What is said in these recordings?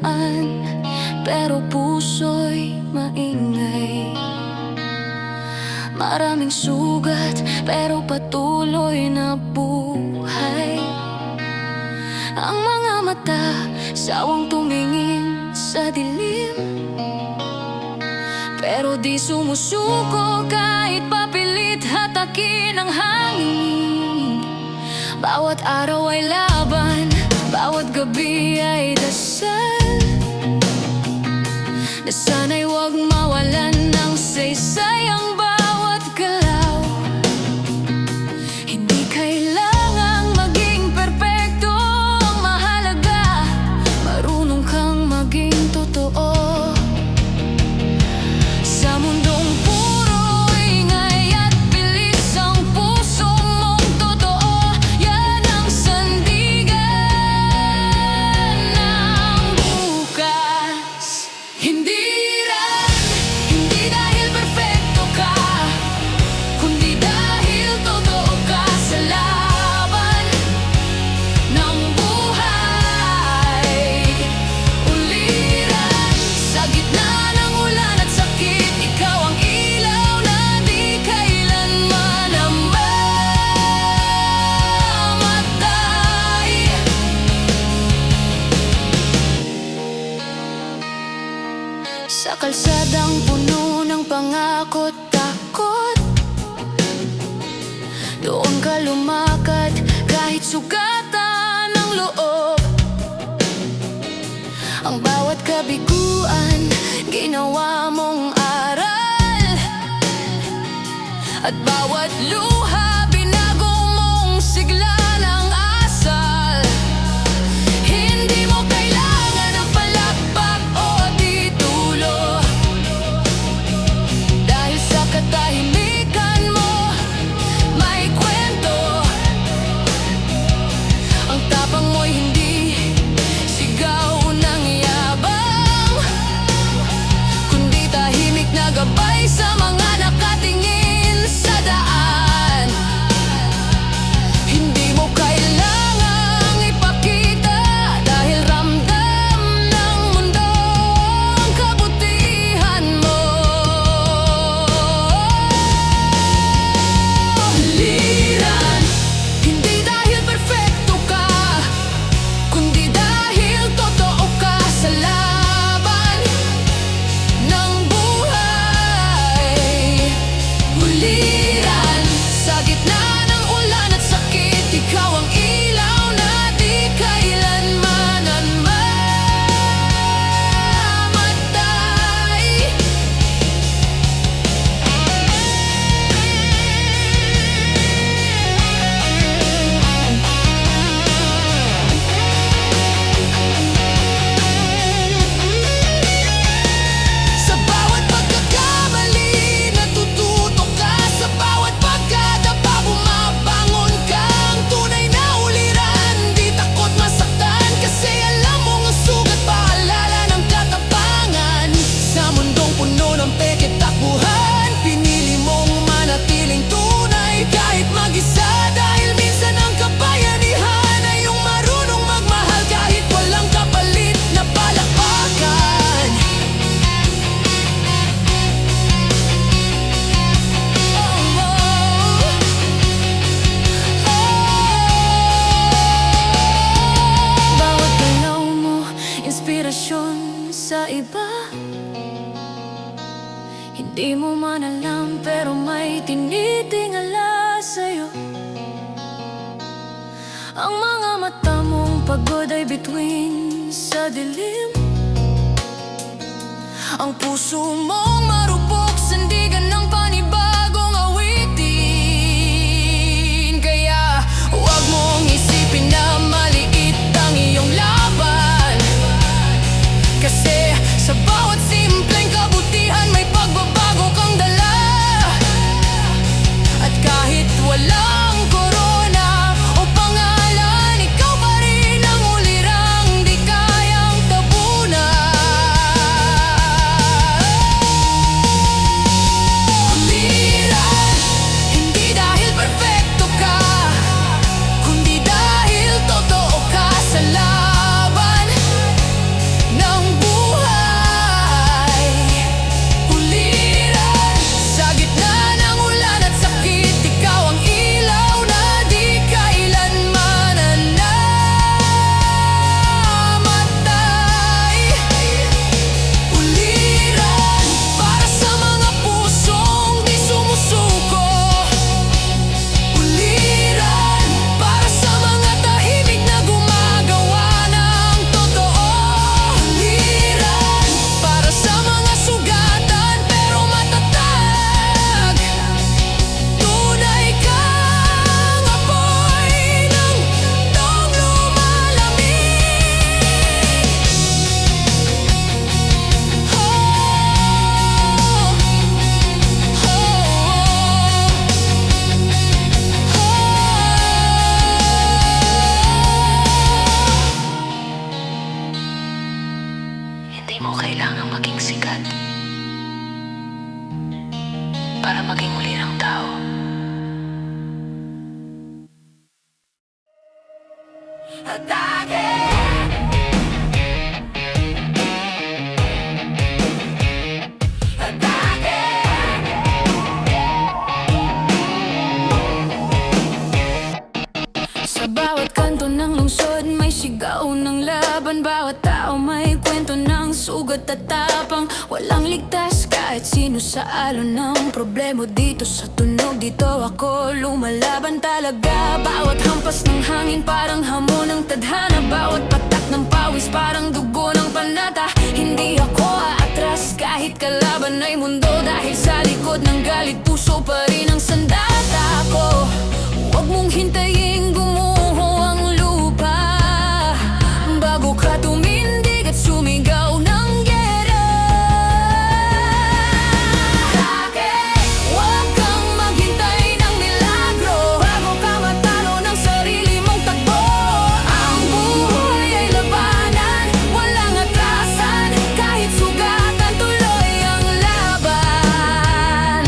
magaan, pero puso'y maingay. Maraming sugat, pero patuloy na buhay. Ang mga mata, sawang tumingin sa dilim, pero di sumusuko kahit papilit hatakin ang hangin. Bawat araw ay laban, bawat gabi ay dasal, na sana'y huwag mawalan ng saysay ang bawat galaw. Hindi kailangang maging perpekto, ang mahalaga marunong kang maging totoo. Sa mundong puro ingay at bilis, ang puso mong totoo, yan ang sandigan ng bukas. Hindi dahil perfecto ka, kundi dahil totoo ka sa laban ng buhay. Uliran, sa gitna ng ulan at sakit, ikaw ang ilaw na di kailanman namamatay. Sa kalsadang puno ng pangako't takot, doon ka lumakad kahit sugatan ng loob. Ang bawat kabiguan, ginawa mong aral, at bawat luha, binago mong sigla ng asal. Hindi mo kailangan ng palakpak o titulo, dahil sa katahimikan mo may kwento. Ang tapang mo'y hindi sigaw ng yabang, kundi tahimik na gabay sa mga nakatingin sa daan. Hindi mo kailangang ipakita, dahil ramdam ng mundo ang kabutihan mo. Liran, hindi dahil perfecto ka, kundi dahil totoo ka sa laban ng buhay. Uliran, sa gitna ng ulan at sakit, ikaw ang ilaw na di kailanman namamatay. Sa bawat pagkakamali, natututo ka. Sa bawat pagkadapa, bumabangon ka. Ang tunay na uliran, di takot masaktan, kasi alam mong ang sugat paalala ng katapangan. Sa mundong puno ng peke takbuhan, pinili mong manatiling tunay kahit mag-isa, dahil minsan ang kabayanihan ay yung marunong magmahal kahit walang kapalit na palakpakan. Bawat galaw mo, inspirasyon sa iba. Hindi mo man alam, pero may tinitingala sa'yo. Ang mga mata mong pagod ay bituin sa dilim. Ang puso mong marupok, sandigan ng panibagong awitin. Kaya huwag mong isipin na maliit ang iyong laban, kasi sa bawat simpleng kabutihan may pagbabago kang dala. At kahit walang korona o pangalan, ikaw pa rin ang ulirang di kayang tabunan. ko kailangang maging sikat para maging uli ng tao. Sa bawat kanto ng lungsod may sigaw ng laban. Bawat tao may kwento ng sugat at tapang. Walang ligtas kahit sino sa alon ng problema. Dito sa tunog, dito ako lumalaban talaga. Bawat hampas ng hangin parang hamon ng tadhana. Bawat patak ng pawis parang dugo ng panata. Hindi ako aatras kahit kalaban ay mundo. Dahil sa likod ng galit puso pa rin ang sandata ko. Huwag mong hintayin gumuho ang lupa bago ka tumindig at sumigaw ng gera. Huwag kang maghintay ng milagro bago ka matalo ng sarili mong takbo. Ang buhay ay labanan, walang atrasan. Kahit sugatan, tuloy ang laban.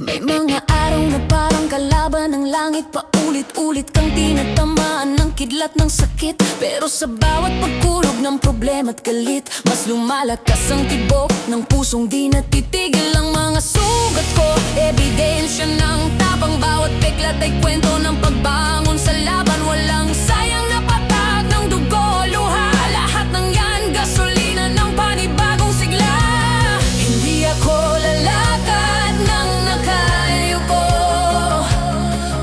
May mga araw na parang kalaban ng langit. Paulit-ulit kang tinatamaan ng kidlat ng sakit. Pero sa bawat pagkulog ng problema at galit, mas lumalakas ang tibok ng pusong di natitigil. Ang mga sugat ko, ebidensya ng tapang. Bawat peklat ay kwento ng pagbangon sa laban. Walang sayang na patag ng dugo, luha. Lahat ng yan, gasolina ng panibagong sigla. Hindi ako lalakad ng nakayuko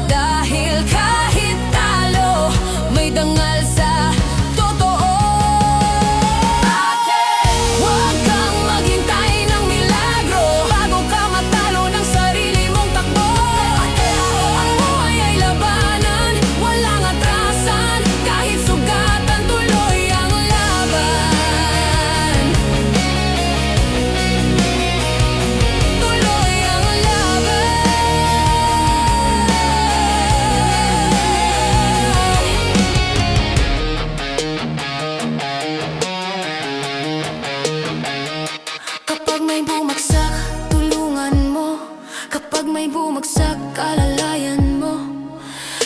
dahil kahit talo, may dangal sa totoo. Huwag kang maghintay ng milagro bago ka matalo ng sarili mong takbo. Ang buhay ay labanan, walang atrasan. Kahit sugatan, tuloy ang laban. Tuloy ang laban. Kapag may bumagsak, tulungan mo. Kapag may bumagsak, alalayan mo.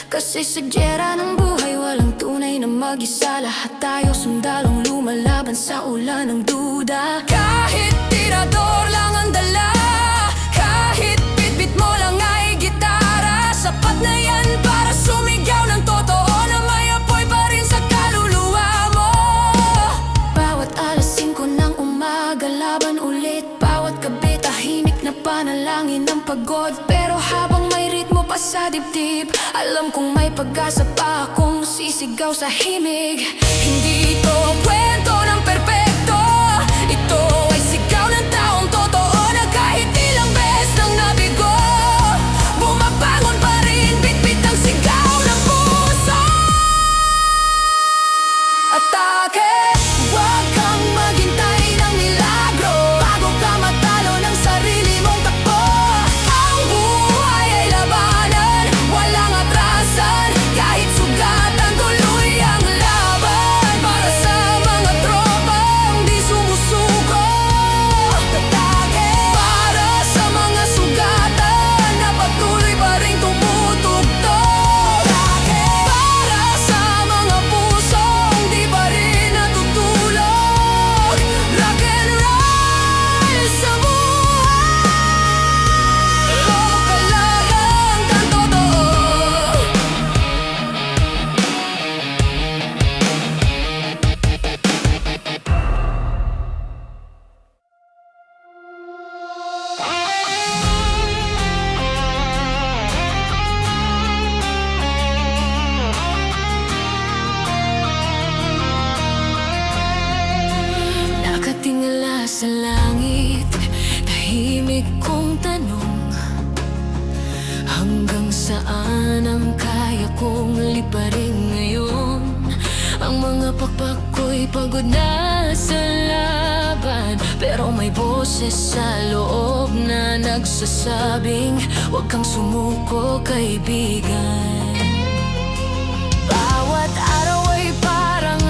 Kasi sa giyera ng buhay, walang tunay na mag-isa. Lahat tayo sundalong lumalaban sa ulan ng duda. Kahit tirador lang ang dala, kahit bitbit mo lang ay gitara, sapat na yan para sumigaw ng totoo na may apoy pa rin sa kaluluwa mo. Bawat alas 5 ng umaga, laban ulit. Bawat gabi, tahimik na panalangin ng pagod. Pero habang may ritmo pa sa dibdib, alam kong may pag-asa pa akong sisigaw sa himig. Hindi ito kwento ng perpekto, ito ay sigaw ng taong totoo na kahit ilang beses nang nabigo, bumabangon pa rin, bitbit ang sigaw ng puso. Atake! Huwag kang maghintay ng milagro bago ka matalo ng sarili mong takbo. Ang buhay ay labanan, walang atrasan. Kahit sugatan, tuloy ang laban. Para sa mga tropang di sumusuko. Atake! Para sa mga sugatan na patuloy pa rin tumutugtog. Atake! Para sa mga pusong di pa rin natutulog. Rock and roll sa buhay, lokalagang kang totoo. Nakatingala sa langit, tahimik kong tanong, hanggang saan ang kaya kong liparin ngayon? Ang mga pakpak ko'y pagod na sa laban, pero may boses sa loob na nagsasabing, huwag kang sumuko, kaibigan. Bawat araw ay parang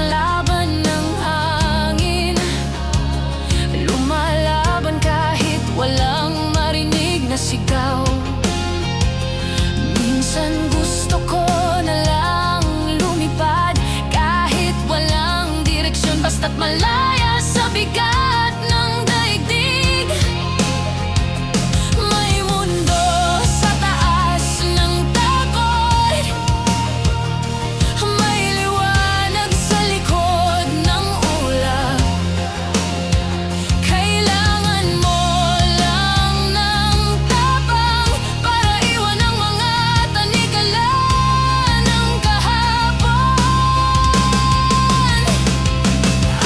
malaya sa bigat ng daigdig. May mundo sa taas ng takot, may liwanag sa likod ng ulap. Kailangan mo lang ng tapang para iwan ang mga tanikala ng kahapon.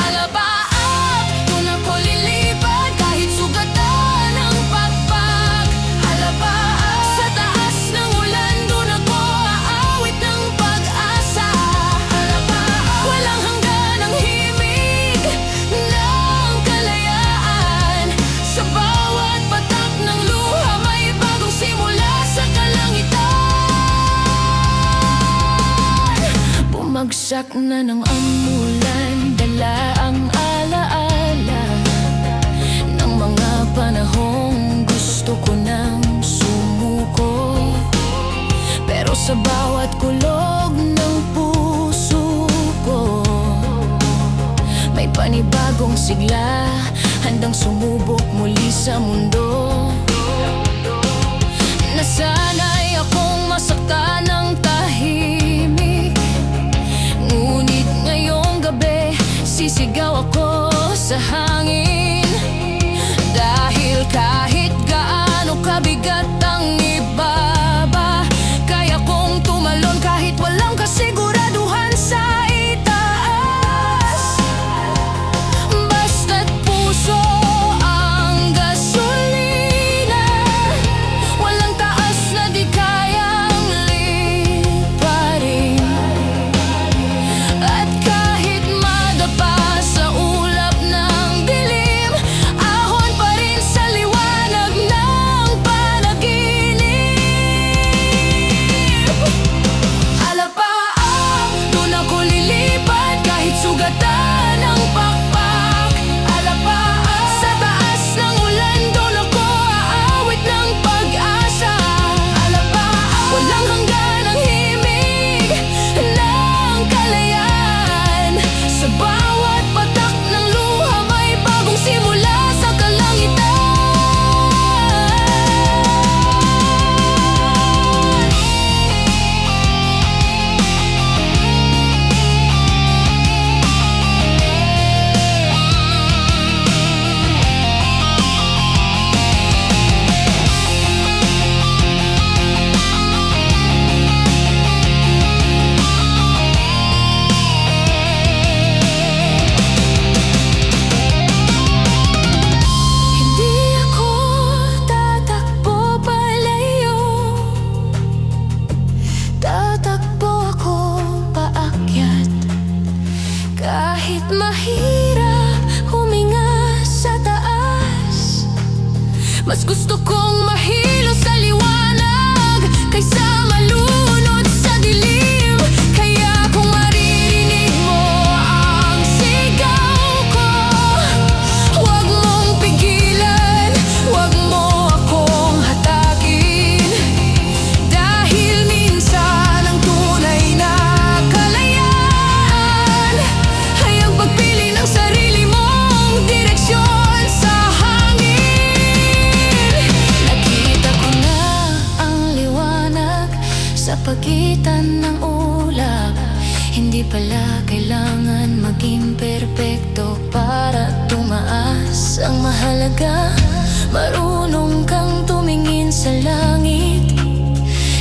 Alabaap, doon ako lilipad kahit sugatan ng pakpak. Alabaap, sa taas ng ulan, doon ako aawit ng pag-asa. Alabaap, walang hanggan ang himig ng kalayaan. Sa bawat patak ng luha, may bagong simula sa kalangitan. Bumagsak na ng umulan, dala ang alaala ng mga panahong gusto ko nang sumuko. Pero sa bawat kulog ng puso ko, may panibagong sigla, handang sumubok muli sa mundo. Nasanay akong masaktan ng tahimik, ngunit ngayong gabi sisigaw ako sa hangin. Dahil kahit gaano kabigat ang ibaba, kaya kong tumalon kahit walang kasiguraduhan sa itaas. Basta't puso ang gasolina, walang taas na di kayang liparin. At kahit madapa sa ulap ng dilim, ahon pa rin sa liwanag ng panaginip. Alapaap, doon ako lilipad kahit sugatan ng pakpak. Alapaap, sa taas ng ulan, doon ako aawit ng pag-asa. Alapaap, walang hanggan ang himig ng kalayaan. Sa bawat patak ng luha, may bagong simula sa kalangitan. Hindi ako tatakbo palayo, tatakbo ako paakyat. Kahit mahirap huminga sa taas, mas gusto kong mahilo sa liwanag kaysa malunod sa dilim. Kaya kung maririnig mo ang sigaw ko, huwag mong pigilan, huwag mo akong hatakin. Dahil minsan ang tunay na kalayaan ay ang pagpili ng sarili mong direksyon sa hangin. Nakita ko na ang liwanag sa pagitan ng ulap. Hindi pala kailangan maging perpekto para tumaas. Ang mahalaga, marunong kang tumingin sa langit,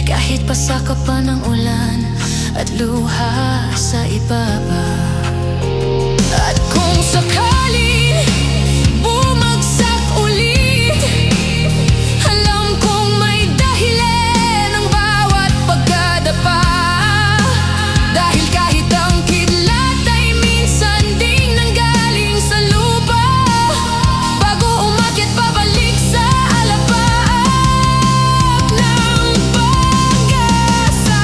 kahit pasaka pa ng ulan at luha sa ibaba. At kung sakaling bumagsak ulit, alam kong may dahilan ang bawat pagkadapa. Dahil kahit ang kidlat ay minsan ding nanggaling sa lupa, bago umakyat pabalik sa alapaap ng pag-asa.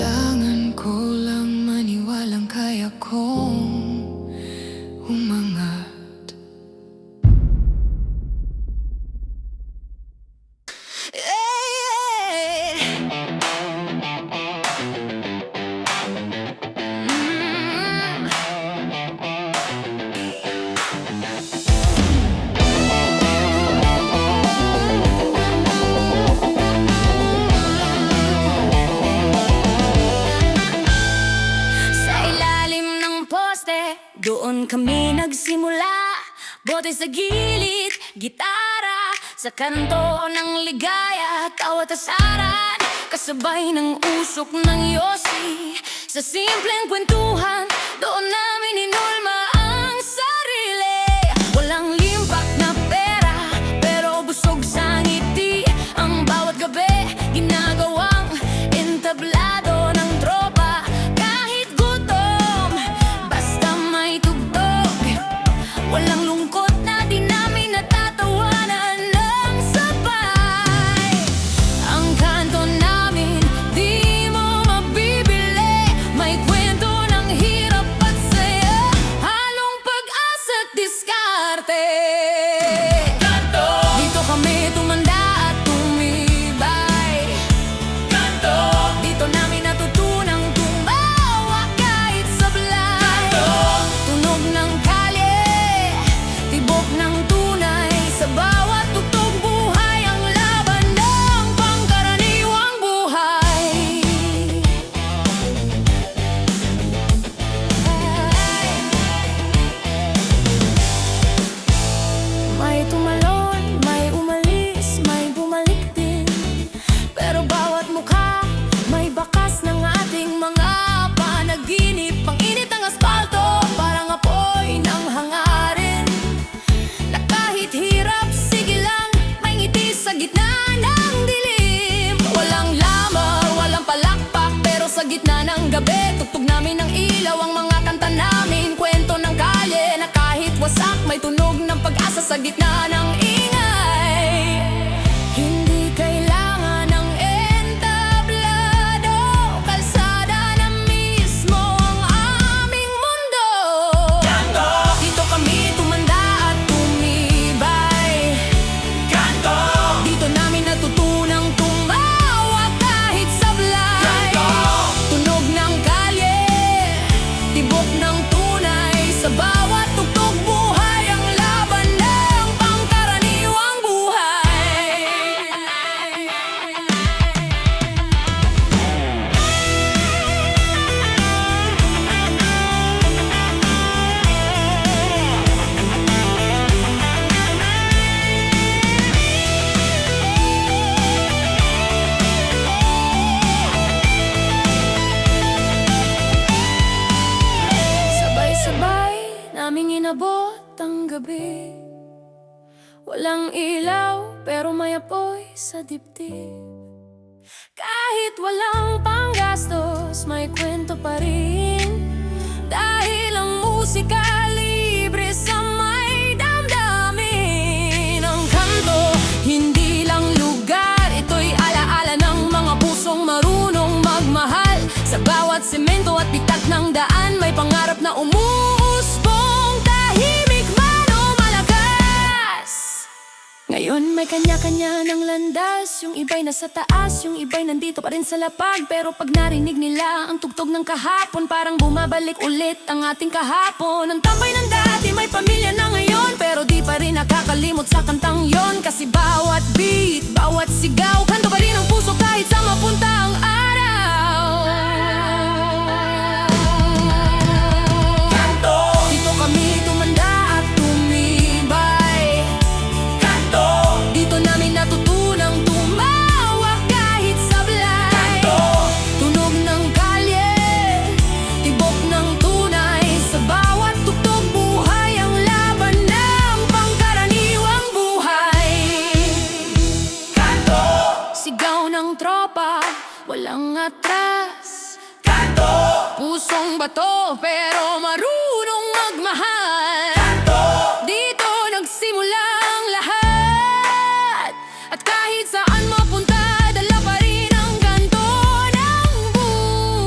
Kailangan ko lang maniwalang kaya kong umangat. Sa ilalim ng poste, doon kami nagsimula. Bote sa gilid, gitara, sa kanto ng ligaya, tawa tasaran, kasabay ng usok ng yosi. Sa simpleng kwentuhan, doon namin inulma ang sarili. Walang limpak na pera, pero busog sa ngiti. Ang bawat gabi, ginagawang entablado ng tropa. Kahit gutom, basta may tugtog. Walang lungkot na di namin natatawanan ng sabay. Ang kanto namin, di mo mabibili. May kwento ng hirap at saya, halong pag-asa at diskarte. Kanto! Dito kami tumanda at tumibay. Kanto! Dito namin natutunang tumawa kahit sablay. Kanto! Tunog ng kalye, tibok ng tunay, sa bawat tugtog buhay ang laban ng pangkaraniwang buhay. May tumalon, may umalis, may bumalik din. Pero bawat mukha, may bakas ng ating mga panaginip. Panginit ang asfalto, parang apoy ng hangarin. Na kahit hirap, sige lang, may ngiti sa gitna ng dilim. Walang lamar, walang palakpak, pero sa gitna ng gabi, tugtog namin ng ilaw ang mga kanta namin. Kwento ng kalye na kahit wasak, may tunog ng pag-asa sa gitna ng ingay. Hindi kailangan ng entablado, kalsada na mismo ang aming mundo. Kanto! Dito kami tumanda at tumibay. Kanto! Dito namin natutunang tumawa kahit sablay. Kanto! Tunog ng kalye, tibok ng tunay, sa bawat tugtog buhay ang laban ng pangkaraniwang buhay. Sabay-sabay naming inabot ang gabi. Walang ilaw, pero may apoy sa dibdib. Kahit walang panggastos, may kwento pa rin. Dahil ang musika libre sa may damdamin. Ang kanto, hindi lang lugar, ito'y alaala ng mga pusong marunong magmahal. Sa bawat semento at bitak ng daan, may pangarap na umuusbong, tahimik man o malakas. Ngayon may kanya-kanya ng landas. Yung iba'y nasa taas, yung iba'y nandito pa rin sa lapag. Pero pag narinig nila ang tugtog ng kahapon, parang bumabalik ulit ang ating kahapon. Ang tambay ng dati may pamilya na ngayon, pero di pa rin nakakalimot sa kantang yon. Kasi bawat beat, bawat sigaw, kanto pa rin ang puso kahit sa mapunta ang araw. Kanto! Dito kami tumanda at tumibay. Kanto! Dito namin natutunang tumawa kahit sablay. Kanto! Tunog ng kalye, tibok ng tunay, sa bawat tugtog buhay ang laban ng pangkaraniwang buhay. Kanto! Sigaw ng tropa, walang atras. Kanto! Pusong bato pero marunong magmahal. Kanto! Dito nagsimula ang lahat. At kahit saan mapunta, dala pa rin ang kanto ng buhay.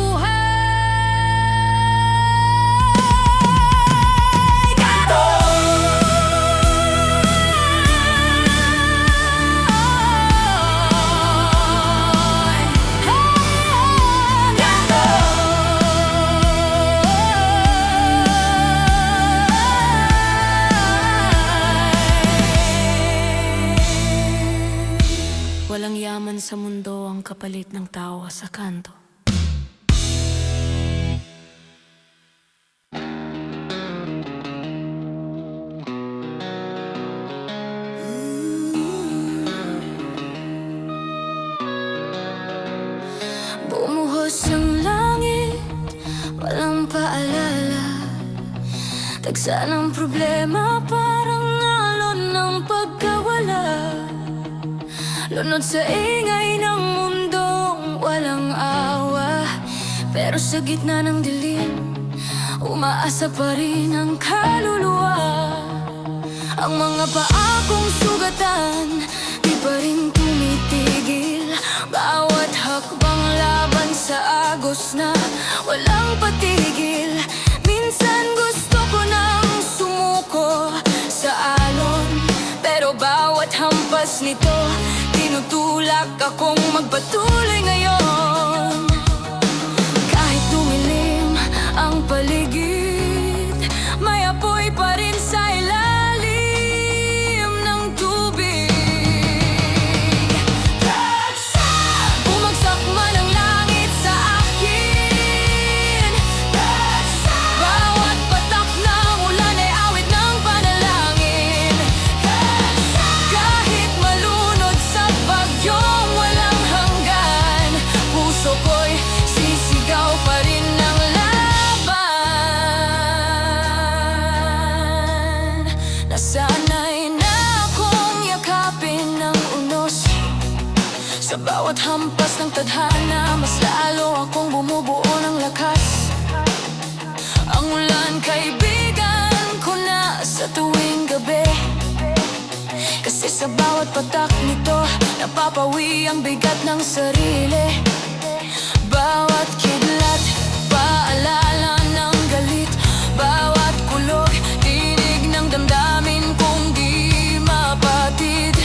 saan sa mundo ang kapalit ng tawa sa kanto. Bumuhos ang langit, walang paalala. Tagsa ng problema, parang alon ng pagkawala. Lunod sa ingay ng mundong walang awa. Pero sa gitna ng dilim, umaasa pa rin ang kaluluwa. Ang mga paa kong sugatan, di pa rin tumitigil. Bawat hakbang laban sa agos na walang patigil. Minsan gusto ko nang sumuko sa alon, pero bawat hampas nito, tinutulak akong magpatuloy ngayon. Kahit dumilim ang paligid, may apoy pa rin sa ilalim ng tubig. Bumagsak man ang langit sa akin, bawat patak ng ulan ay awit ng panalangin. Kahit malunod sa bagyong walang hanggan, puso ko'y sisigaw pa rin ng laban. Nasanay na akong yakapin ng unos. Sa bawat hampas ng tadhana, mas lalo akong bumubuo ng lakas. Ang ulan, kaibigan ko na sa tuwing gabi. Kasi sa bawat patak nito, napapawi ang bigat ng sarili. Bawat kidlat, paalala ng galit. Bawat kulog, tinig ng damdamin kong di mapatid.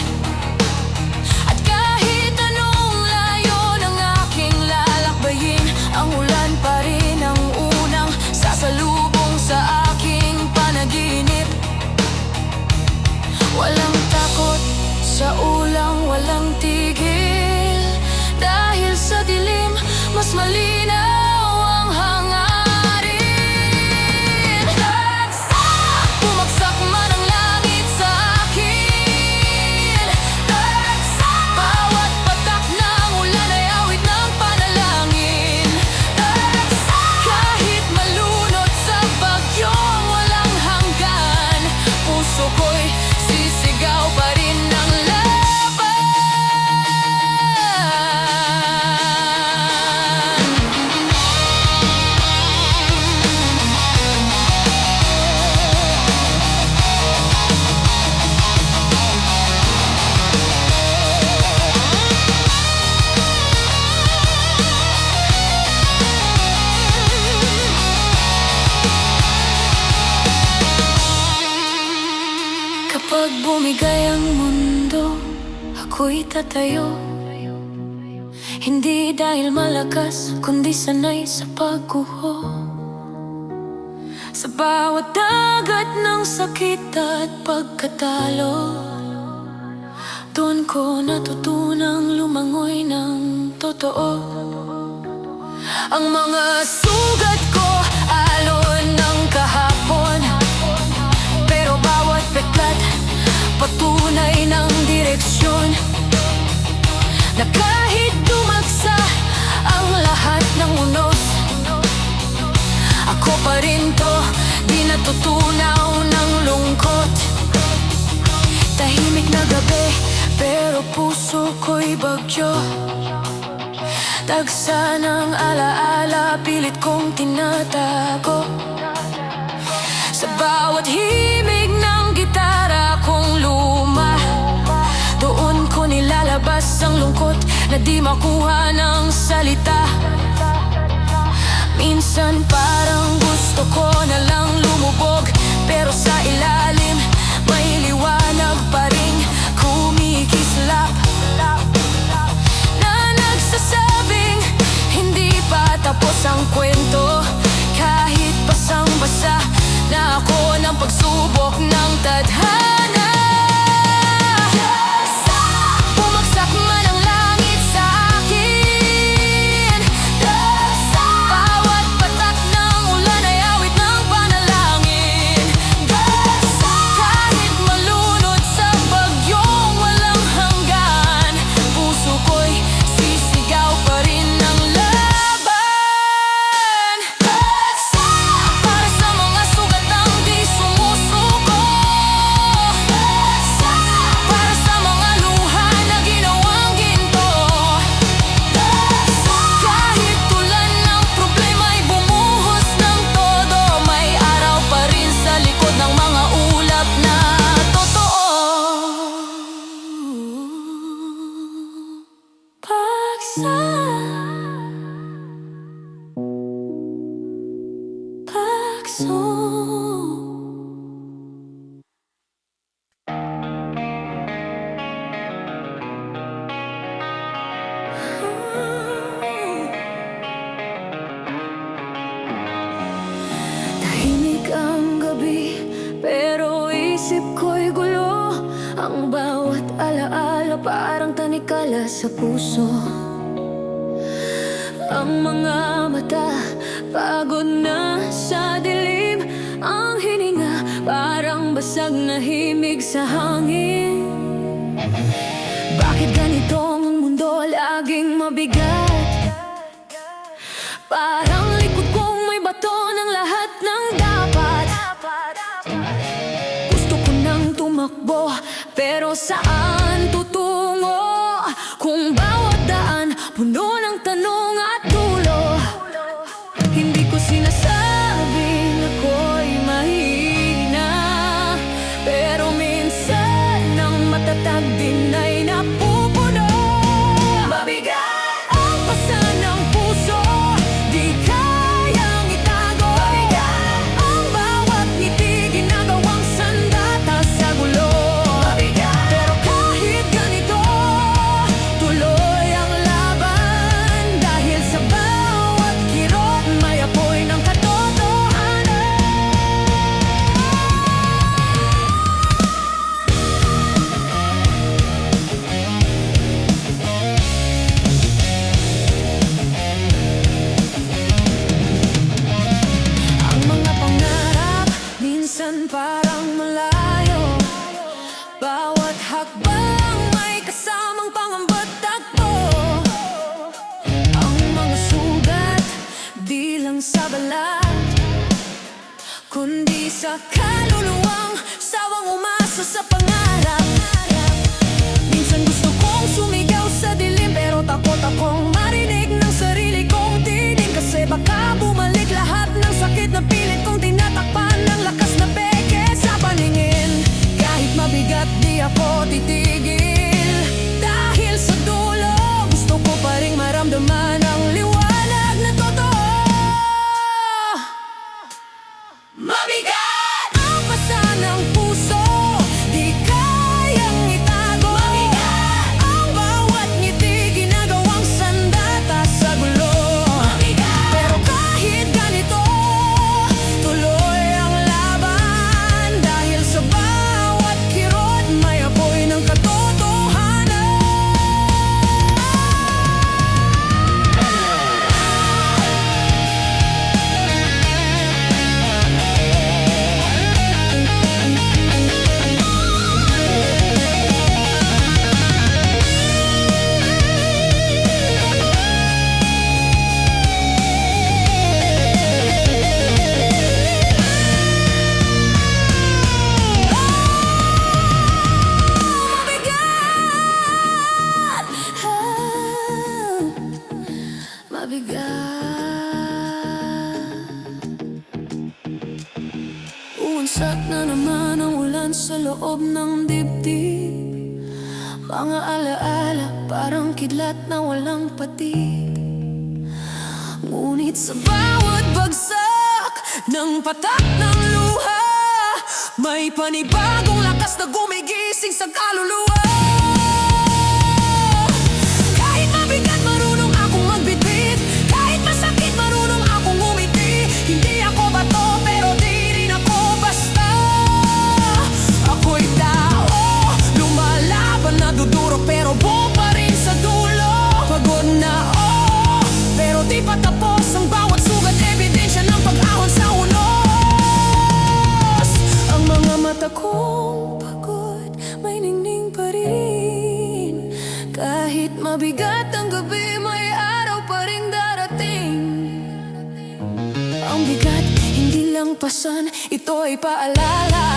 At kahit anong layo ng aking lalakbayin, ang ulan pa rin ang unang sasalubong sa aking panaginip. Walang takot sa ulang, walang tigil. Dahil sa dilim, mas malinaw ang hangarin. Bumagsak man ang langit sa akin, bawat patak ng ulan ay awit ng panalangin. Kahit malunod sa bagyong walang hanggan, puso ko'y sisigaw pa rin ng laban. Kapag bumigay ang mundo, ako'y tatayo. Hindi dahil malakas, kundi sanay sa pagguho. Sa bawat dagat ng sakit at pagkatalo, doon ko natutunang lumangoy ng totoo. Ang mga sugat ko, alon ng kahapon, pero bawat peklat, patunay ng direksyon. Na kahit dumagsa ang lahat ng unos, ako pa rin to, di natutunaw ng lungkot. Tahimik na gabi, pero puso ko'y bagyo. Dagsa ng alaala, pilit kong tinatago. Sa bawat himig ng gitara kong luma, doon ko nilalabas ang lungkot na di makuha ng salita. Minsan parang gusto ko na lang lumubog, pero sa ilalim may liwanag pa rin kumikislap, na nagsasabing hindi pa tapos ang kwento. Kahit basang-basa na ako ng pagsubok ng tadhana. Bumagsak man ang langit puso. Tahimik ang gabi, pero isip ko'y gulo. Ang bawat alaala parang tanikala sa puso. Ang mga mata pagod na sa dilim. Ang hininga parang basag na himig sa hangin. Bakit ganito ang mundo laging mabigat? Parang likod kong may bato ng lahat ng dapat. Gusto ko nang tumakbo, pero saan tutungo? Kung bawat daan puno ng tanong at dulo. Hindi ko sinasabing ako'y mahina, pero minsan ang matatag din ay napupuno. Mabigat ang pasa ng puso, di kayang itago. Mabigat ang bawat ngiti, ginagawang sandata sa gulo. Mabigat, pero kahit ganito, tuloy ang laban. Dahil sa bawat kirot, may apoy ng katotohanan. Ang mga pangarap, minsan parang malayo. Bawat hakbang may kasamang pangamba't takbo. Ang mga sugat, di lang sa balat, kundi sa kaluluwang sawang umasa sa pangarap. Minsan gusto kong sumigaw sa dilim, pero takot akong marinig ng sarili kong tinig. Kasi baka bumalik lahat ng sakit na pilit kong tinatakpan ng lakas na peke sa paningin. Kahit mabigat di ako titigil, dahil sa dulo gusto ko pa ring maramdaman ang liwanag na totoo. Mabigat ang pasa ng puso, di kayang itago. Mabigat ang bawat ngiti, ginagawang sandata sa gulo. Mabigat, pero kahit ganito, tuloy ang laban. Dahil sa bawat kirot, may apoy ng katotohanan. Mabigat. Uunsak na naman ang ulan sa loob ng dibdib. Mga alaala parang kidlat na walang patid. Ngunit sa bawat bagsak ng patak ng luha, may panibagong lakas na gumigising sa kaluluwa. Kahit mabigat, marunong akong magbitbit. Kahit masakit, marunong akong umiti. Hindi ako bato, pero di rin ako basta. Ako'y tao, lumalaban na dudurog, pero buo pa rin sa dulo. Pagod na, pero di pa tapos ang bawat sugat, ebidensya ng pag-ahon sa unos. Ang mga mata kong pagod, may ningning pa rin. Kahit mabigat ang gabi, may araw pa rin darating. Ang bigat, hindi lang pasan, ito ay paalala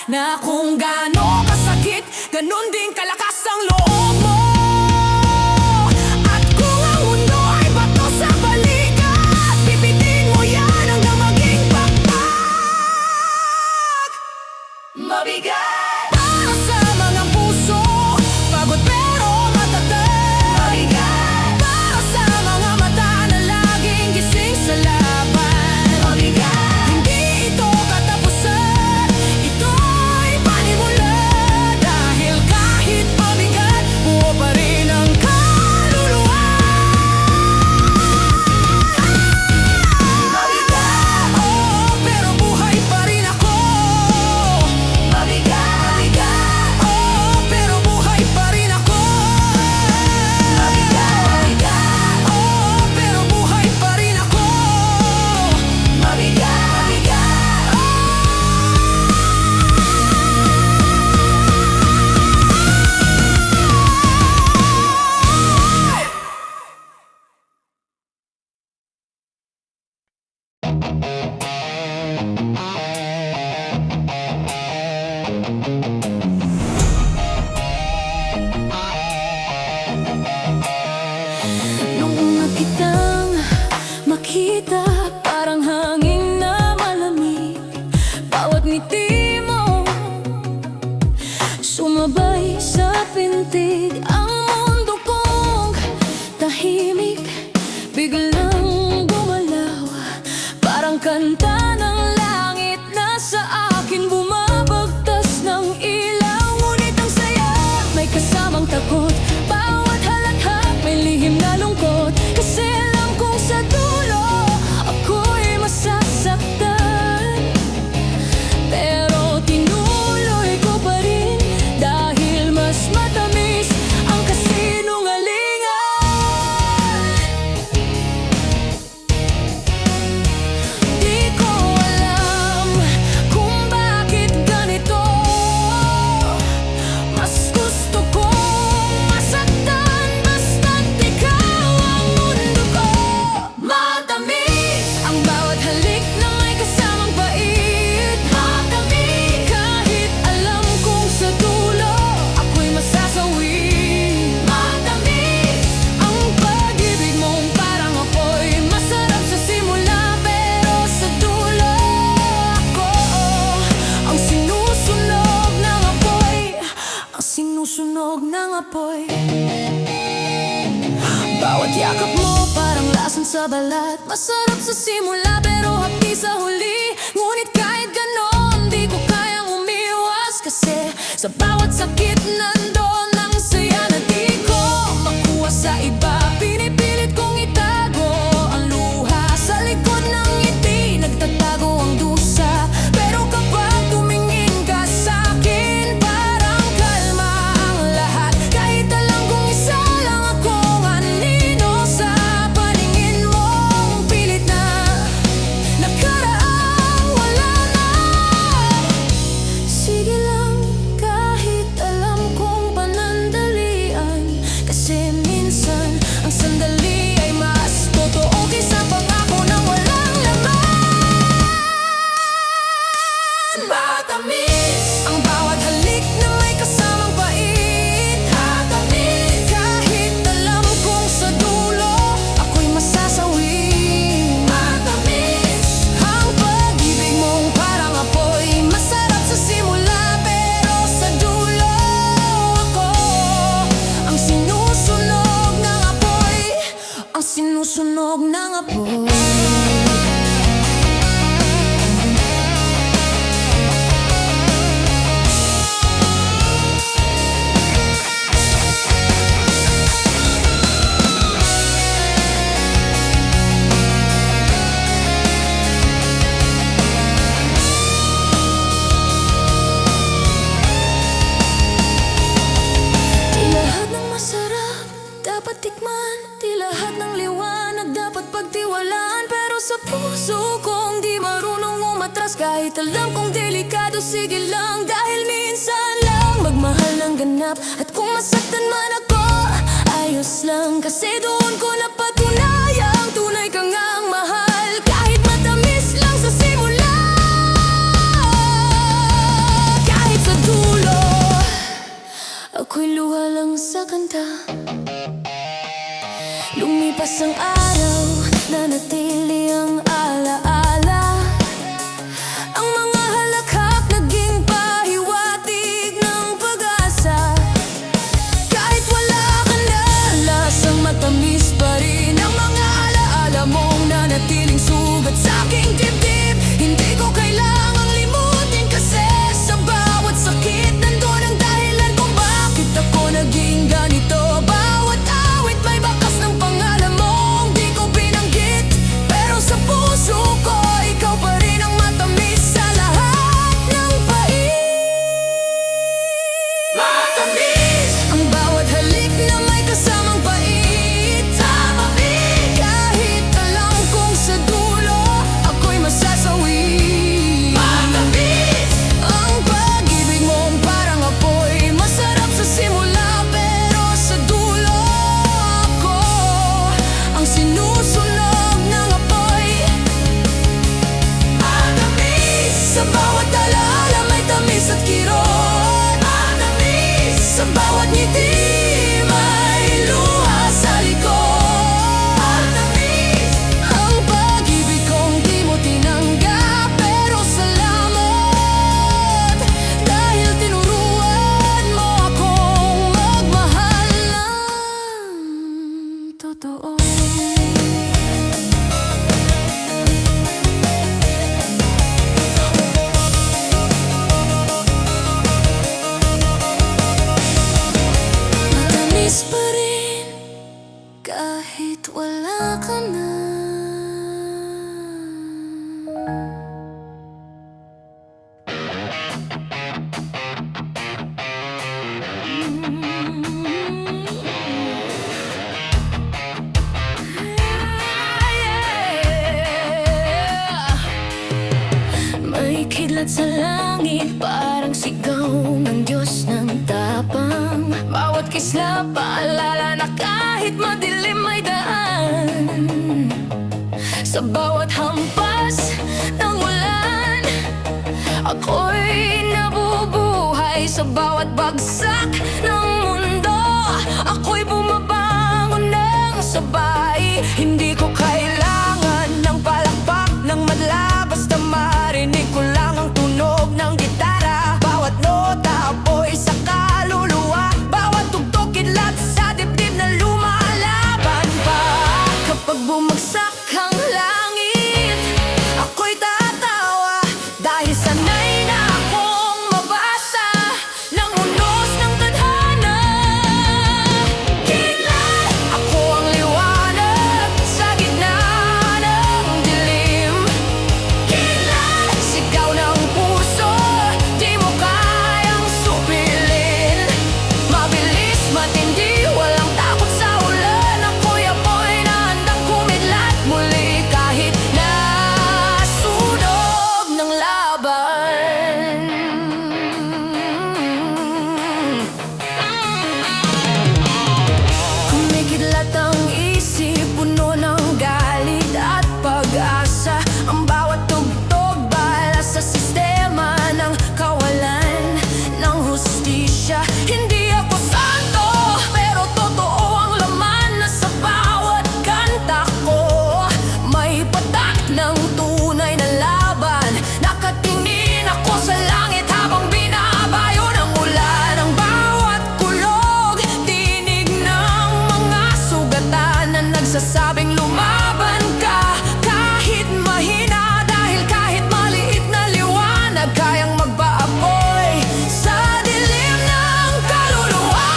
na kung gaano kasakit, ganun din kalakas ang loob mo. At kung ang mundo ay bato sa balikat, pipitin mo yan hanggang maging pakpak. Mabigat para sa mga puso, pagod pero matatag. Mabigat para sa mga mata na laging gising sa laban. Mabigat Nung una kitang makita, parang hangin na malamig. Bawat ngiti mo sumabay sa pintig. Ang mundo kong tahimik biglang gumalaw. Parang kanta ng langit na sa akin bumabagtas ng ilaw. Ngunit ang saya may kasamang takot. Bawat halakhak may lihim na lungkot. Kasi alam kong sa dulo ako'y masasaktan. Pero tinuloy ko pa rin dahil mas matamis ang kasinungalingan. Di ko alam kung bakit ganito. Mas gusto kong masaktan basta't ikaw ang mundo ko. Matamis ang bawat halik na may kasamang pait. Matamis kahit alam kong sa dulo ako'y masasawi. Matamis ang pag-ibig mong parang apoy. Masarap sa simula pero sa dulo ako ang sinusunog ng apoy. Ang sinusunog ng apoy. Bawat yakap mo parang lason sa balat. Masarap sa simula pero hapdi sa huli. Ngunit kahit ganon di ko kayang umiwas. Kasi sa bawat sakit nandun ang saya na di ko makuha sa iba. Pinipilit kong itago ang luha. Sa likod ng ngiti nagtatago ang dusa. Pero kapag tumingin ka sa'kin parang kalma ang lahat. Kahit alam kong isa lang akong anino sa paningin mong pilit na nakaraang wala na. Sige lang kahit alam kong panandalian. Kasi minsan ang sandali ay mas totoo kaysa pangako ng walang laman. Matamis ang bawat halik na may kasamang pait. Matamis kahit alam kong sa dulo ako'y masasawi. Matamis ang pag-ibig mong parang apoy. Masarap sa simula pero sa dulo ako ang sinusunog ng apoy. Ang sinusunog ng apoy. Di lahat ng masarap dapat tikman. Di lahat ng liwanag dapat pagtiwalaan. Pero sa puso kong di marunong umatras. Kahit alam kong delikado, sige lang. Dahil minsan lang magmahal ng ganap. At kung masaktan man ako, ayos lang. Kasi doon ko napatunayang tunay ka ngang mahal. Kahit matamis lang sa simula, kahit sa dulo ako'y luha lang sa kanta. Lumipas ang araw, nanatili ang alaala. Ang mga halakhak naging pahiwatig ng pag-asa. Kahit wala ka na, lasang matamis pa rin ang mga alaala mong nanatiling sugat sa aking dibdib. Hindi ko kailangang limutin kasi sa bawat sakit nandun ang dahilan kung bakit ako naging ganito. Bawat awit may bakas ng pangalan mong di ko binanggit. Pero sa puso ko ikaw pa rin ang matamis sa lahat ng pait. Matamis ang bawat halik na may kasamang pait. Matamis kahit alam kong sa dulo ako Kumikidlat sa langit, parang sigaw ng Diyos ng tapang. Bawat kislap, paalala na kahit madilim ay daan. Sa bawat hampas ng ulan, ako'y nabubuhay. Sa bawat bagsak ng mundo, ako'y bumabangon ng sabay. Hindi ko kailangan ng palakpak ng madla, basta marinig ko lang ang tunog ng gitara. Bawat nota apoy sa kaluluwa, bawat tugtog kidlat sa dibdib na lumalaban pa. Kapag bumagsak ang langit, ako'y tatawa dahil sanay na akong mabasa ng unos ng tadhana. Kidlat, ako ang liwanag sa gitna ng dilim. Kidlat, sigaw ng puso, di mo kayang supilin. Mabilis, matindi, walang takot sa ulan. Ako'y apoy na handang kumidlat muli kahit nasunog ng laban. Kumikidlat ang isip, puno ng galit at pag-asa. Ang bawat tugtog, bala sa sistema ng kawalan ng hustisya. Hindi ako santo, pero totoo ang laman na sa bawat kanta ko. May patak ng tunay na laban. Nakatingin ako sa langit habang binabayo ng ulan. Ang bawat kulog, tinig ng mga sugatan na nagsasabing lumaban ka. Kahit mahina, dahil kahit maliit na liwanag, kayang magpaapoy sa dilim ng kaluluwa.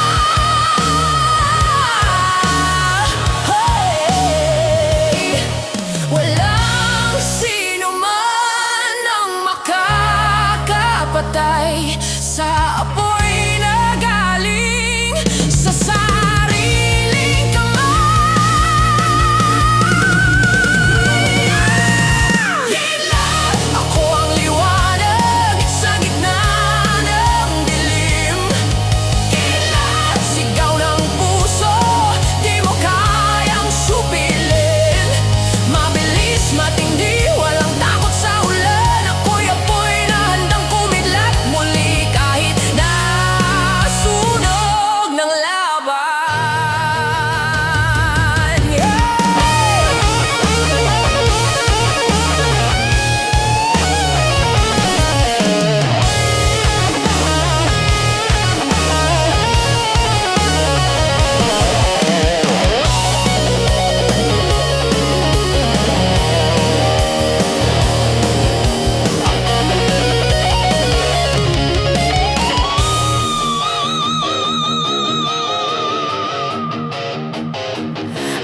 Hey! Walang sino man ang makakapatay sa apoy na galing sa sariling kamay. Kidlat, ako ang liwanag sa gitna ng dilim. Kidlat, sigaw ng puso, di mo kayang supilin. Mabilis, matindi, walang takot sa ulan. Ako'y apoy na handang kumidlat muli kahit nasunog ng laban.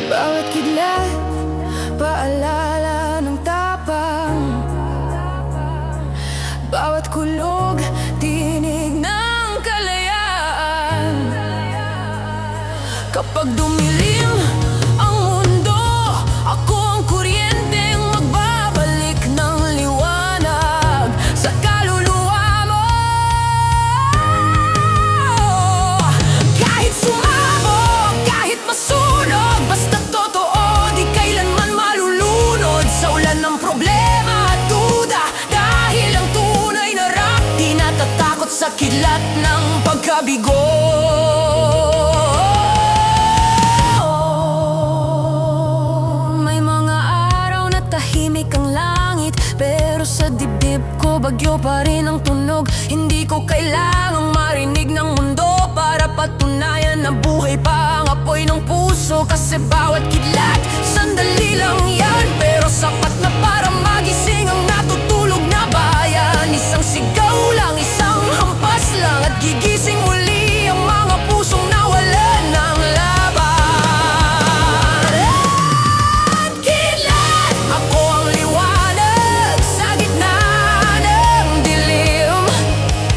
Bawat kidlat, paalala ng tapang. Bawat kulog, tinig ng kalayaan. Kapag dumilim ang mundo, ako ang kuryenteng magbabalik ng liwanag sa kaluluwa mo. Kahit sumabog, kahit masunog, basta totoo, di kailanman malulunod sa ulan ng problema at duda. Dahil ang tunay na rap, di natatakot sa kidlat ng pagkabigo. May mga araw na tahimik ang langit, pero sa dibdib ko bagyo pa rin ang tunog. Hindi ko kailangang marinig ng mundo para patunayan na buhay pa ang apoy ng puso. Kasi bawat kidlat, sandali lang yan, pero sapat na para magising ang natutulog na bayan. Isang sigaw lang, isang hampas lang, at gigising muli ang mga pusong nawalan ng laban. At kidlat, ako ang liwanag sa gitna ng dilim.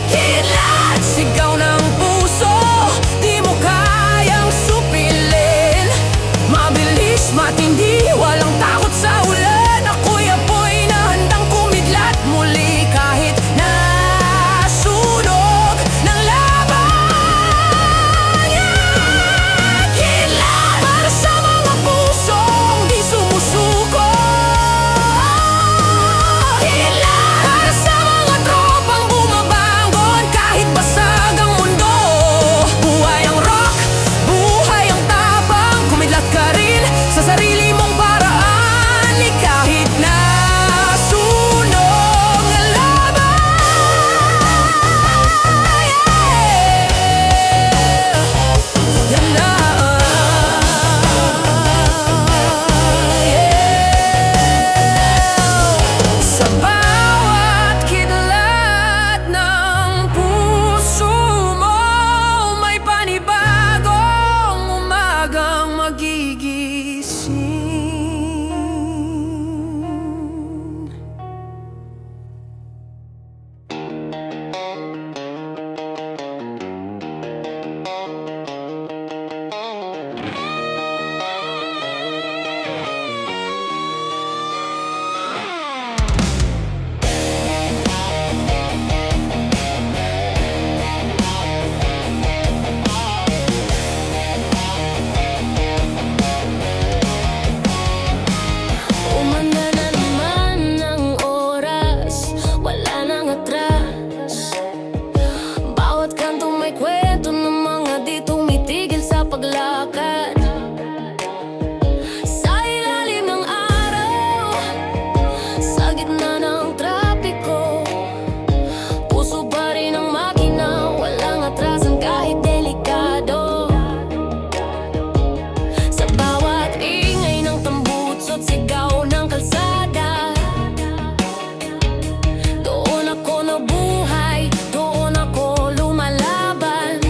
Kidlat, sigaw ng puso, di mo kayang supilin. Mabilis, matindi, walang takot sa ulan. Ako'y apoy Sa gitna ng trapiko, puso pa rin ang makina, walang atrasan kahit delikado. Sa bawat ingay ng tambutsot, sigaw ng kalsada, doon ako nabuhay, doon ako lumalaban.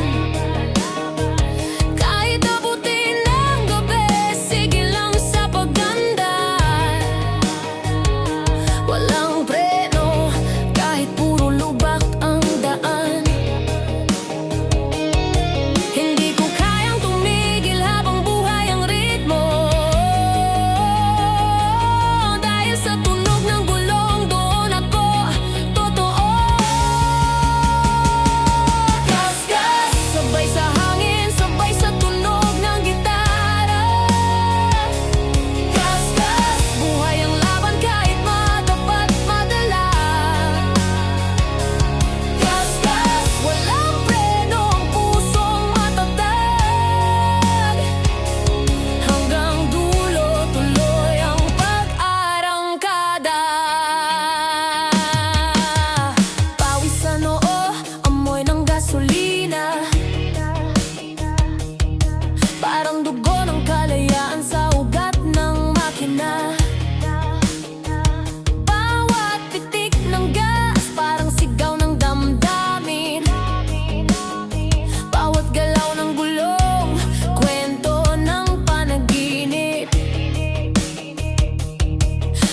Kahit abutin ng gabi, sige lang sa paganda. Walang preno, kahit puro lubak ang daan. Hindi ko kayang tumigil habang buhay ang ritmo, dahil sa tunog ng gulong, doon ako totoo. Gas-gas, sabay sa hangin, sabay sa tunog ng gitara. Gas-gas, buhay ang laban kahit matapat madala. Gas-gas, walang preno ang pusong matatag. Hanggang dulo, tuloy ang pag-arangkada. Pawis sa noo, amoy ng gasolina, parang dugo ng kalayaan sa ugat ng makina. Bawat pitik ng gas, parang sigaw ng damdamin. Bawat galaw ng gulong, kwento ng panaginip.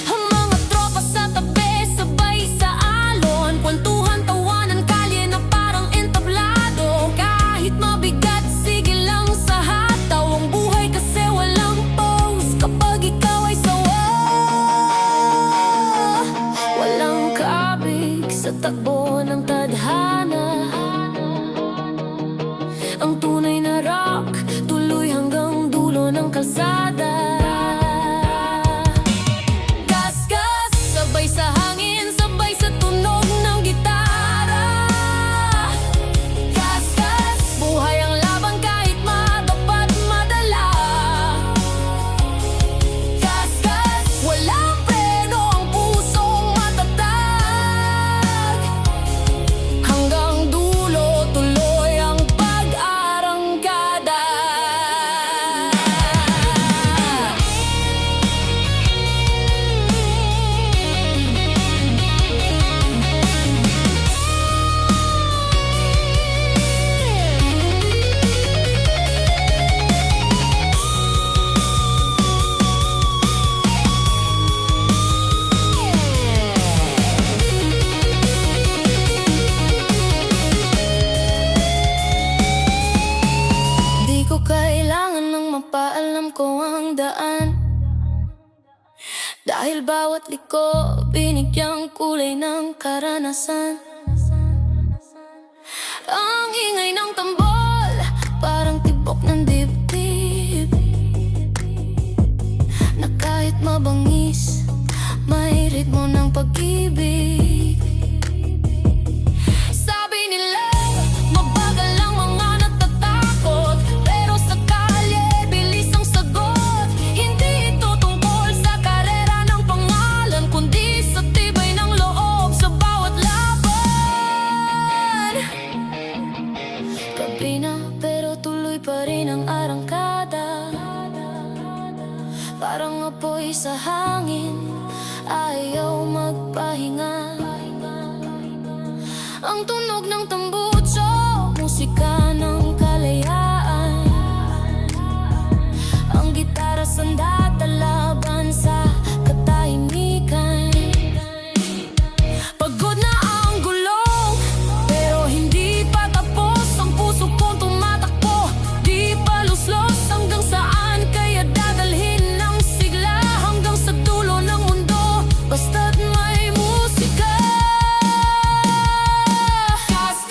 Ang mga tropa sa tabi, sabay sa alon, kwentuhan, tawanan, kalye na parang entablado. Kahit mabigat, sige lang sa hataw. Ang buhay kasi walang pause kapag ikaw ay sawa. Walang kabig sa takbo ng tadhana. Ang tunay na rock, tuloy hanggang dulo ng kalsada. Gas-gas, sabay sa hangin, sabay sa tunog ng gitara. Gas-gas, buhay ang laban kahit matapat madala. Gas-gas, walang preno ang pusong matatag. Hanggang dulo, tuloy ang pag-arangkada. Di ko kailangan ng mapaalam ko ang daan, dahil bawat liko binigyang kulay ng karanasan. Ang ingay ng tambol, parang tibok ng dibdib, na kahit mabangis, may ritmo ng pag-ibig. Sabi nila, mabagal lang mga natatakot, pero sa kalye, bilis ang sagot. Hindi ito tungkol sa karera ng pangalan, kundi sa tibay ng loob sa bawat laban. Gabi na, pero tuloy pa rin ang arangkada. Parang apoy sa hangin, ayaw magpahinga. Ang tunog ng tambutso, musika ng kalayaan. Ang gitara sandata laban sa katahimikan. Pagod na ang gulong, pero hindi pa tapos. Ang puso kong tumatakbo, di pa luslos. Hanggang saan kaya dadalhin ng sigla? Hanggang sa dulo ng mundo, basta't may musika. Gas,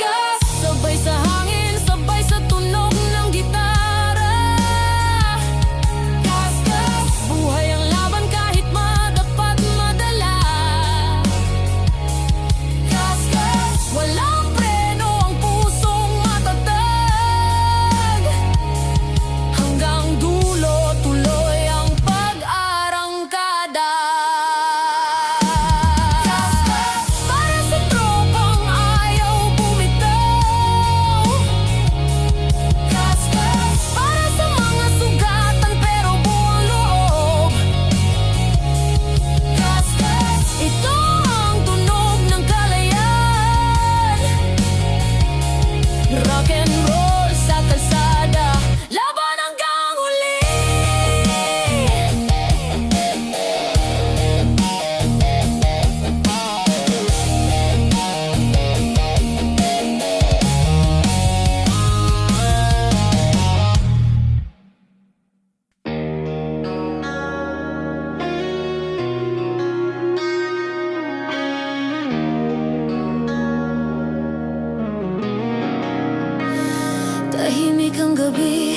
gabi,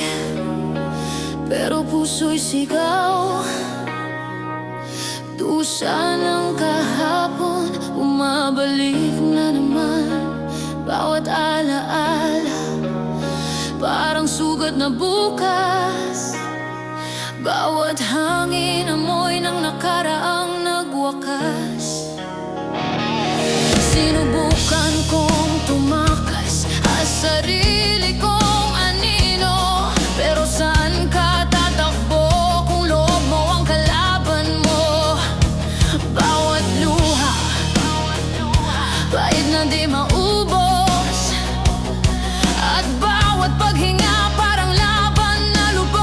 pero puso'y sigaw. Dusa ng kahapon, bumabalik na naman. Bawat alaala, parang sugat na bukas. Bawat hangin, amoy ng nakaraang nagwakas. Sinubukan kong tumakas at sarili kong anino, pero saan ka tatakbo kung loob mo ang kalaban mo? Bawat luha, pahit na di maubos, at bawat paghinga parang laban na lubos.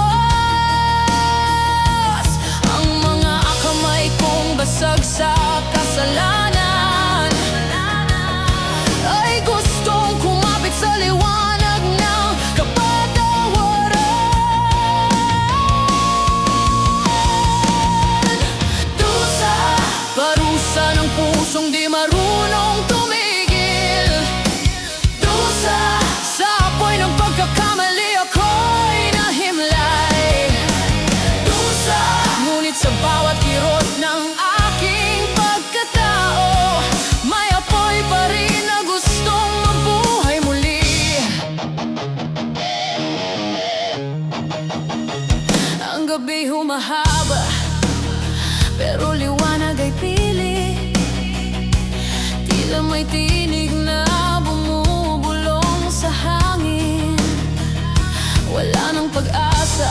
Ang mga kamay kong basag sa kasalanan ay gustong kumapit sa liwanag ng kapatawaran. Dusa, parusa ng pusong di marunong tumigil. Dusa, sa apoy ng pagkakamali ako'y nahimlay. Dusa, ngunit sa bawat kirot ng aking pagkatao, may apoy pa rin na gustong mabuhay muli. Ang gabi humahaba, pero liwanag ay pilit. Tila may tinig na bumubulong sa hangin. Wala nang pag-asa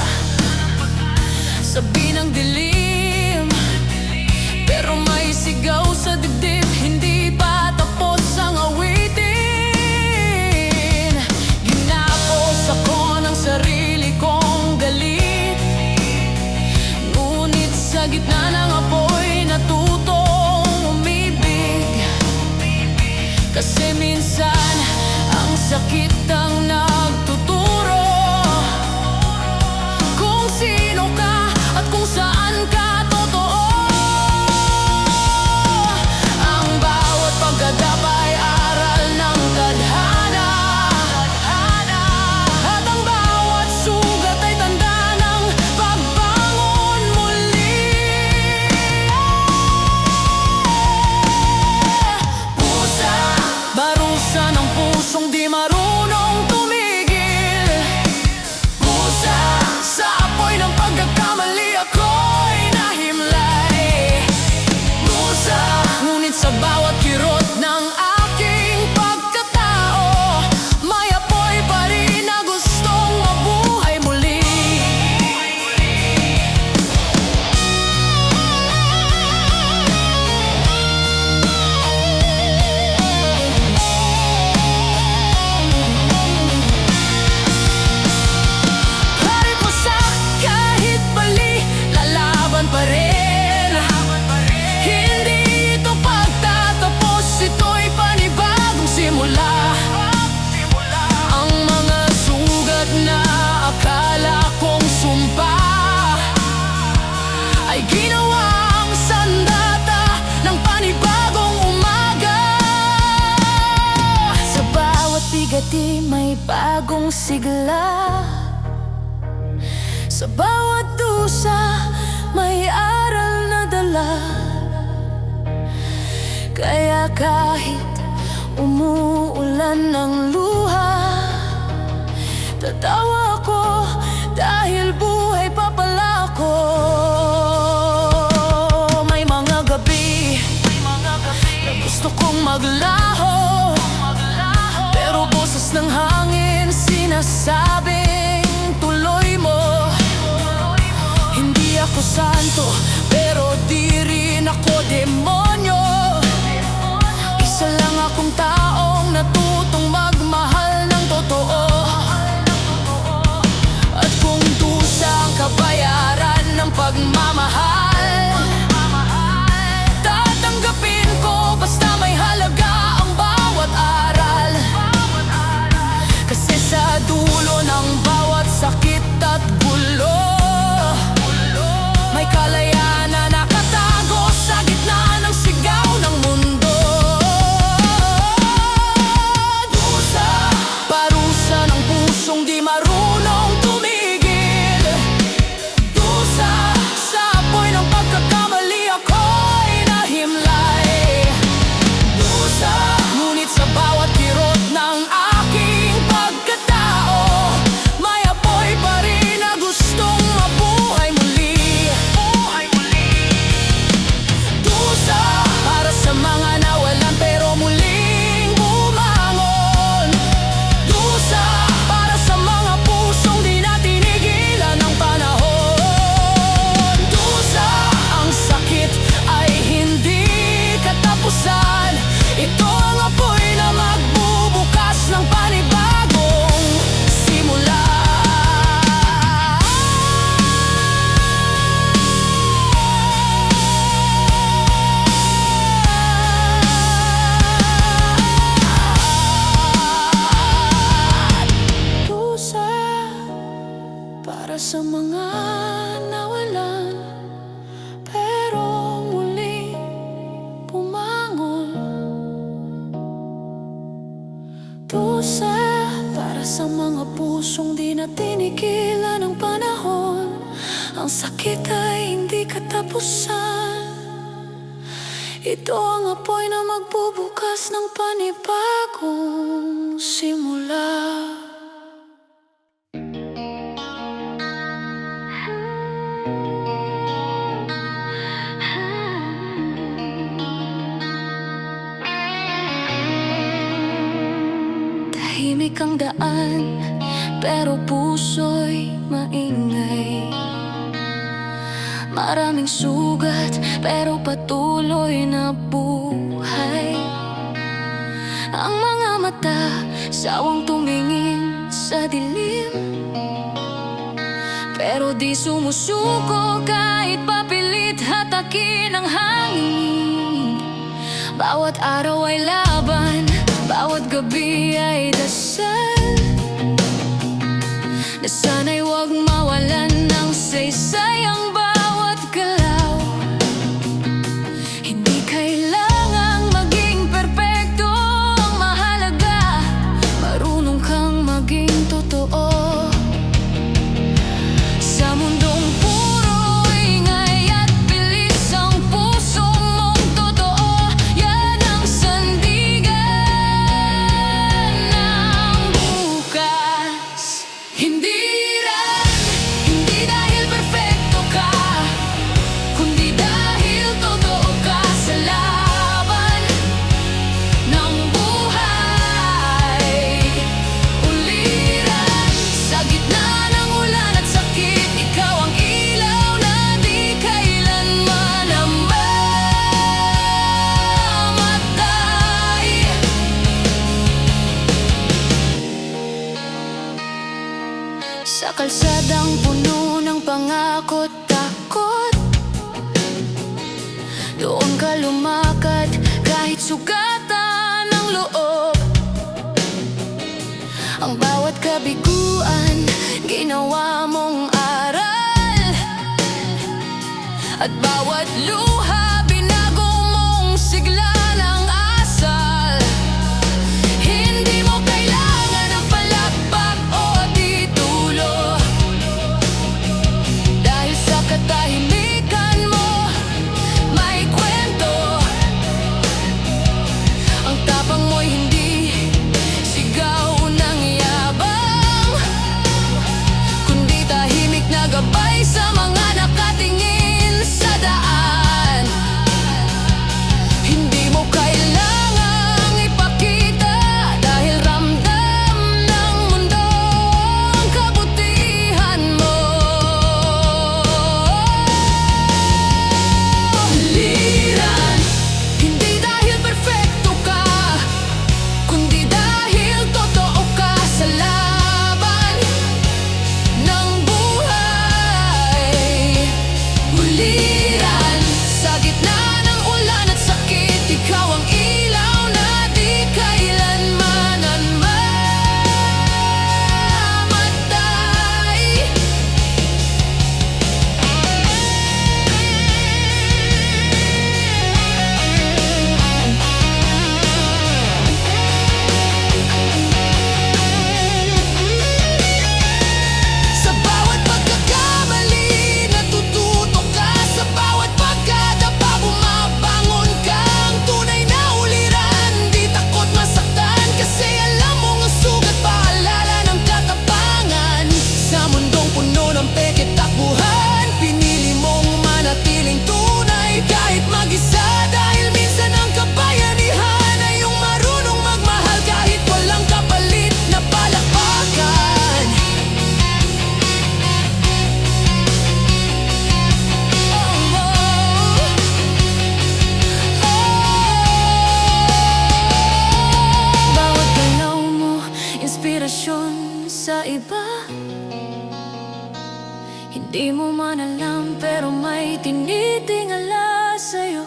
sa binang dilim, pero may sigaw sa dibdib, hindi pa tapos ang awitin. Ginapos ako ng sarili kong galit, ngunit sa gitna ng apoy natutong umibig. Kasi minsan ang sakit ang nagtuturo kung sino ka at kung saan ka totoo. Ang bawat pagkadapa ay aral ng tadhana, at ang bawat sugat ay tanda ng pagbangon muli. Pusa, barusa ng pusong di marunong tumigil. Pusa, sa apoy ng pagkakamali ako'y nahimlay. Pusa, ngunit sa bawat kirot ng aking pagkatao, may apoy pa rin na gustong mabuhay muli. Kahit masak, kahit bali, lalaban pa rin. Hindi ito pagtatapos, ito'y panibagong simula. Ang mga sugat na akala kong sumpa ay ginawang sandata ng panibagong umaga. Sa bawat bigati may bagong sigla, sa bawat dusa may aral na dala. Kaya kahit umuulan ng luha, tatawa ako dahil buhay pa pala ako. May mga gabi na gusto kong maglaho, pero boses ng hangin sinasabing tuloy mo. Hindi ako santo, pero di rin ako demonyo. Isa lang akong taong natutong magmahal ng totoo. At kung dusa ang kabayaran ng pagmamahal, tatanggapin ko basta may halaga ang bawat aral. Kasi sa dulo ng bawat sakit at gulo, may kalayaan. parusa para sa mga pusong di na tinigilan ng panahon. Ang sakit ay hindi katapusan. Ito ang apoy na magbubukas ng panibagong simula. Tahimik ang daan, pero puso'y maingay. Maraming sugat, pero patuloy na buhay. Ang mga mata, sawang tumingin sa dilim, pero di sumusuko kahit papilit hatakin ang hangin. Bawat araw ay laban, bawat gabi ay dasal, na sana'y huwag mawalan ng saysay ang bawat galaw. Hindi kailangang maging perpekto, ang mahalaga marunong kang maging totoo. Sa mundong puro ingay at bilis, ang puso mong totoo, yan ang sandigan ng bukas. Hindi dahil perfecto ka, kundi dahil totoo ka sa laban ng buhay. Uliran, sa gitna ng ulan at sakit, ikaw ang ilaw na di kailanman namamatay. Sa kalsadang puno ng pangako't takot, doon ka lumakad kahit sugatan ng loob. Ang bawat kabiguan, ginawa mong aral, at bawat luha, binago mong sigla ng asal. Hindi mo kailangan ng palakpak o titulo, dahil sa katahimikan mo may kwento. Ang tapang mo'y hindi sigaw ng yabang, kundi tahimik na gabay sa mga nakatingin sa daan. Hindi mo kailangang ipakita, dahil ramdam ng mundo ang kabutihan mo. Liran, hindi dahil perfecto ka, kundi dahil totoo ka sa laban ng buhay. Uliran, sa gitna ng ulan at sakit, ikaw ang ilaw na di kailanman namamatay. Sa bawat pagkakamali, natututo ka. Sa bawat pagkadapa, bumabangon kang tunay na uliran. Di takot masaktan, kasi alam mong ang sugat paalala ng katapangan. Sa mundong puno ng peke takbuhan, pinili mong manatiling tunay kahit mag-isa, dahil minsan ang kabayanihan ay yung marunong magmahal kahit walang kapalit na palakpakan. Bawat galaw mo, inspirasyon sa iba. Hindi mo man alam, pero may tinitingala sa'yo.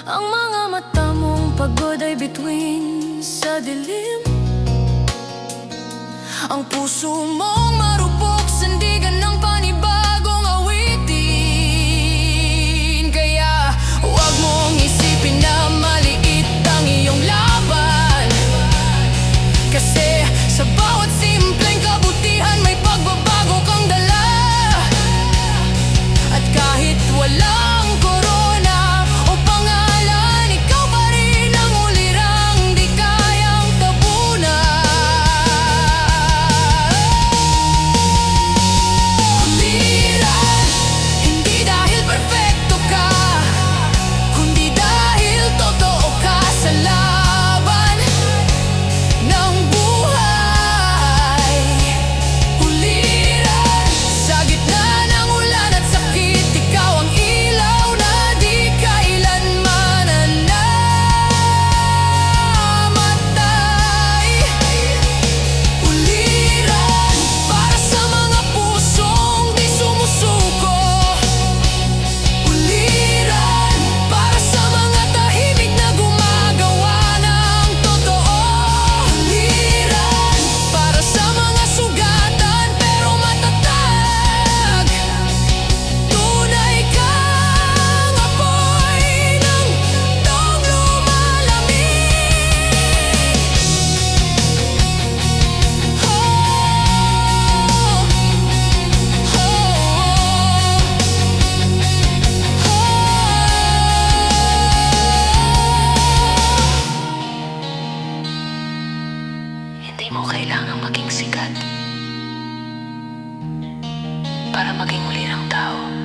Ang mga mata mong pagod ay bituin sa dilim. Ang puso mong marupok, sandigan ng panibagong awitin. Kaya huwag mong isipin na maliit ang iyong laban. Hindi mo kailangang maging sikat para maging ulirang tao.